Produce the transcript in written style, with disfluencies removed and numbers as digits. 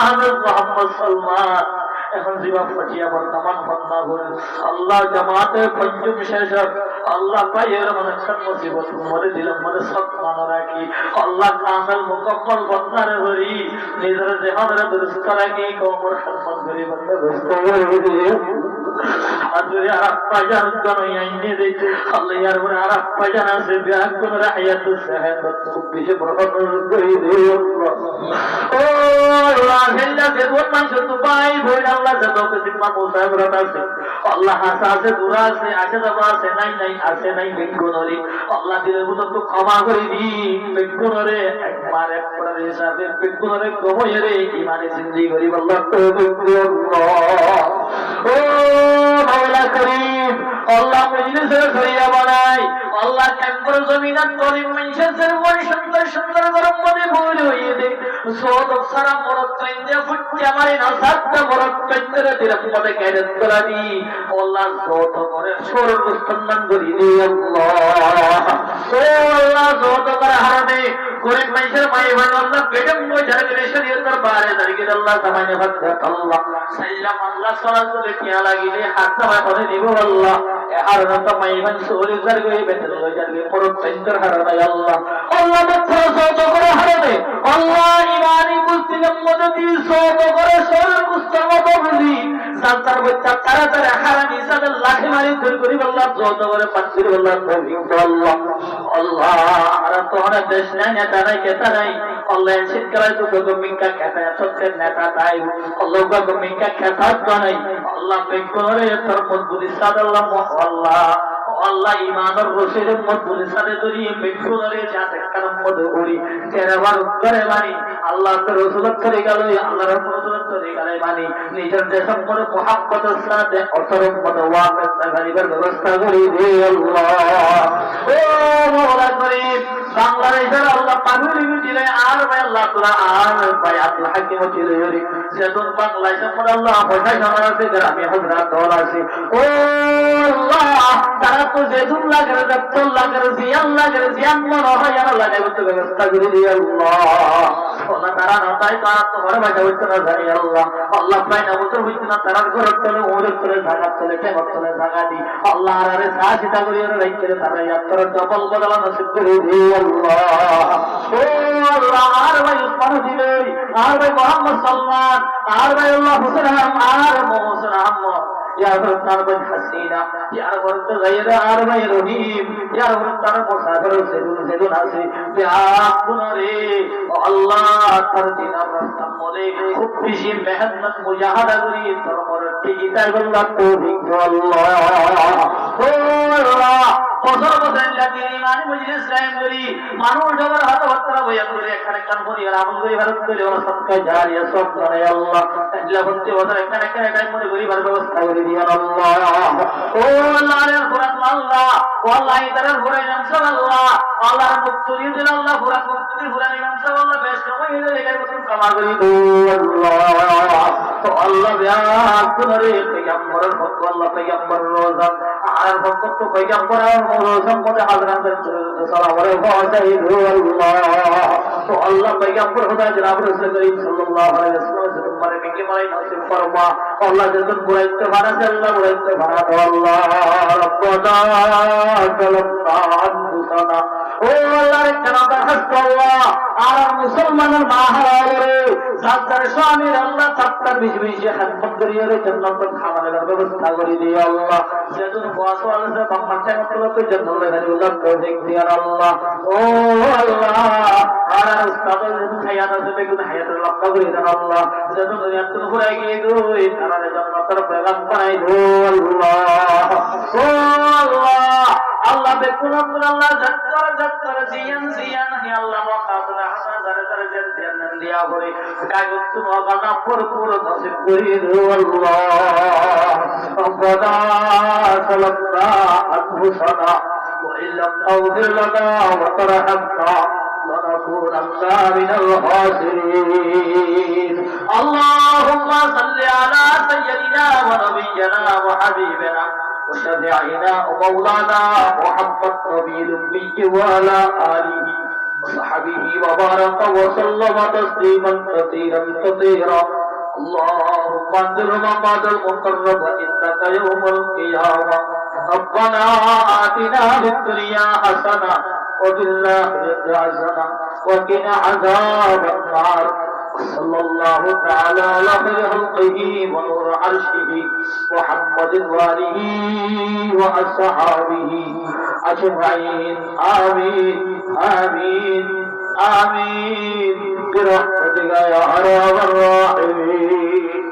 হযরত মুহাম্মদ সালমান এখন জিবা ফজিয়া বর্তমান ফন্না করে আল্লাহ জামাতে পঞ্চম শেষ আল্লাহ পায়ের মনে মুসিবত মরে দিলাম মনে সব মানা রাখি আল্লাহ কামেল মুকম্মল বন্দারে হরি নিজের দেহরে দুরুস্ত রাখি কোমর সম্মান করি বন্ধ আদরে আরাপ্পা জান জনই আইনে দিতে আল্লাহ ইয়ার বলে আরাপ্পা জান আছে বিয়াক কোন রাহিয়াত সাহাবাত খুব বেশি বরকত করে দিও ও আল্লাহ হেল্লা দেবন মানুষ তো পাই বই আল্লাহ যত কিছু মামু সাহেব রাতাছে আল্লাহ হাসা আছে দুরা আছে আছে দাবা আছে নাই নাই আছে নাই বেগুনরি আল্লাহ দিলে বুঝো তো ক্ষমা করে দি বেগুনরে একবার একবার হিসাবে বেগুনরে কময়রে ইমানে জিন্দেগি গরিব আল্লাহ তো আল্লাহ ও মাওলা করিম আল্লাহ মজলিসের সরিয়া বানাই আল্লাহ কেমন জমিনাত করিম মানুষের মনে সুন্দর সুন্দর গরম মধ্যে ভুল হইয়ে দে সোদক সারা মরত কাইন্দে ফুটে আমারে না সাতটা মরত কাইন্দে দিরক মধ্যে কেড়ে তোলা দি আল্লাহ সোত করে সরল সম্মান করি দে আল্লাহ ও আল্লাহ সোত করে হারাবে গরিব মানুষের মায়ে ভাই আল্লাহ বেগম মই জারগরে শরীয়তের বারে দাঁড়িয়ে আল্লাহ সামান্য ভক্ত আল্লাহ সাল্লাম আল্লাহ সালাতু লেখিয়া লাগিলে হাত নামা করে দিব আল্লাহ আর না তো মাই ভাই সোরে জারগে বেতন লই জারগে পরত কাইন্দর হারাবে আল্লাহ আল্লাহ মাত্র সোত করে হারাবে আল্লাহ ইমানি মুসলিম মদদি সোত করে সরল মুসলমান বলি সাতার বাচ্চা তাড়াতাড়ি হারামি সাথে লাঠি মারি ধরে করি আল্লাহ সোত করে পাঁচির আল্লাহ আল্লাহ আল্লাহ আর তো হরে দেশ নাই নেতা নাই কেতা নাই আল্লাহ শীতকালে তো গমিকা কেতা সত্যের নেতা তাই আল্লাহ গমিকা কেতা নাই আল্লাহ বেগুনরে তোর মজবুতি সাদ আল্লাহ আল্লাহ আল্লাহ ইমানের রশিদের মজবুতি সাদে ধরি বেগুনরে যাতে কারণ মধ্যে উড়ি তেরাবার করে মানি আল্লাহ তো রসুলত করে গেল আল্লাহর রসুলত করে গেলে মানি নিজের দেশের মধ্যে মুহাব্বতের সাথে অতরম মধ্যে ওয়াফের সাগারিবার ব্যবস্থা করি দে আল্লাহ ও মাওলা করিম বাংলাদেশের আল্লাহ পাগলি দিলে আর ভাই আল্লাহ তোরা আর ভাই আব্দুল হাকিম দিলে সেদিন বাংলাদেশের মধ্যে আল্লাহ পয়সা সমাজ আছে গ্রামে হজরত দল আছে ও আল্লাহ তারা তো যেদিন লাগে যত লাগে জিয়ান লাগে জিয়ান মনে হয় আর লাগাই বলতে ব্যবস্থা করে দিয়ে আল্লাহ আল্লাহ তারা না তাই তারা তো ঘরে বাজা হইতে না জানি আল্লাহ আল্লাহ প্রায় না বছর হইতে না তারার ঘরের তলে ওরের তলে জায়গা তলে টেমর তলে জায়গা দি আল্লাহ আর সাহসিতা করি রাইতে তারা ইয়াত্তর ডবল বদলা নসিব করে দিয়ে আল্লাহ ও আল্লাহ আর ভাই উসমান দিলে আর ভাই মোহাম্মদ সালমান আর ভাই আল্লাহ হোসেন আর মোহসেন আহমদ يا رب بن حسينا يا رب غير عربي رحيم يا رب مسافر سيدون আসে বিআকুনরে আল্লাহ তার দিন আমরা সামনে খুব বেশি মেহনত মুজাহাদা করি তোর ঠিকই আল্লাহ তৌফিক আল্লাহ ও আল্লাহ বছর বছর লাগি ইমানি মজলিস কায়েম করি মানুষ জবর হাত হাতরা বয়ান করে এখানে কান করি আর আমল করি ভারত করে ওরা সদকা জারিয়া সব করে আল্লাহ আল্লাহ বলতে ওদের এখানে টাইম করে গরিবের ব্যবস্থা করে দিও আল্লাহ ও আল্লাহর কুরআন আল্লাহ ওয়াল্লাহি তাআলার কুরআন ইনশাআল্লাহ আল্লাহর মুক্তি দিল আল্লাহ কুরআন মুক্তি কুরআন ইনশাআল্লাহ বেশ সময় হয়ে গেলে তুমি ক্ষমা করে দিও আল্লাহ তো আল্লাহ বিয়ার করে পয়গম্বরের ভক্ত আল্লাহ পয়গম্বর রোজা আর ভক্ত তো পয়গম্বর রোজা মধ্যে হযরত সাল্লাল্লাহু আলাইহি ওয়াসাল্লাম তো আল্লাহ পয়গম্বর খোদা জনাব রাসূল করিম সাল্লাল্লাহু আলাইহি ওয়াসাল্লাম से तुम्हारे मिके मारे नसीब फरमा अल्लाह जल्द पूरा इत्तेफारा से अल्लाह पूरा इत्तेफारा तो अल्लाह रब्बना सलमना अनफुसना ओ अल्लाह रे कनादा हस्त अल्लाह আর মুসলমানের মা হারালে যার স্বামী আল্লাহ তার বিজবিজে খেদমত করিয়ে রে জান্নাতের খাবারের ব্যবস্থা করে দিয়ে আল্লাহ যেদিন ওয়াস আলাইহিস বাম্মাতে মতলব তো জান্নাতের আল্লাহ তৌফিক দিয়ে আল্লাহ ও আল্লাহ আর উস্তাদের হায়াত আছে বেগুন হায়াতের লম্বা করে দেন আল্লাহ যেদিন দুনিয়াতে ঘুরে গিয়ে গো এই তারারে জান্নাতের পেগাম বানাই গো আল্লাহ ও আল্লাহ আল্লাহ বেকুন আল্লাহ জাত্তর জিয়ান জিয়ান হে আল্লাহ মাকাসরা হাসা জারে জারে জিয়ান দিয়া করে কাগজ তুমি বানা পুরো নসিব করে দাও আল্লাহ রব্বানা সালামনা আনফুসানা ওয়া ইল্লাম তাগফির লানা ওয়া তারহামনা لنكونن من الخاسرين اللهم صل على سيدنا ونبينا وحبيبنا وشفيعنا ومولانا محمد نبي الأمي وعلى آله وصحبه وبارك وسلم تسليما كثيرا كثيرا. اللهم انزل مقعد المقرب انك يوم القيامه. ربنا آتنا في الدنيا حسنه وفي الاخره حسنه وقنا عذاب النار. صلى الله تعالى على خير خلقه ونور عرشه محمد وآله وأصحابه أجمعين. آمين آمين آمين برحمتك يا أرحم الراحمين.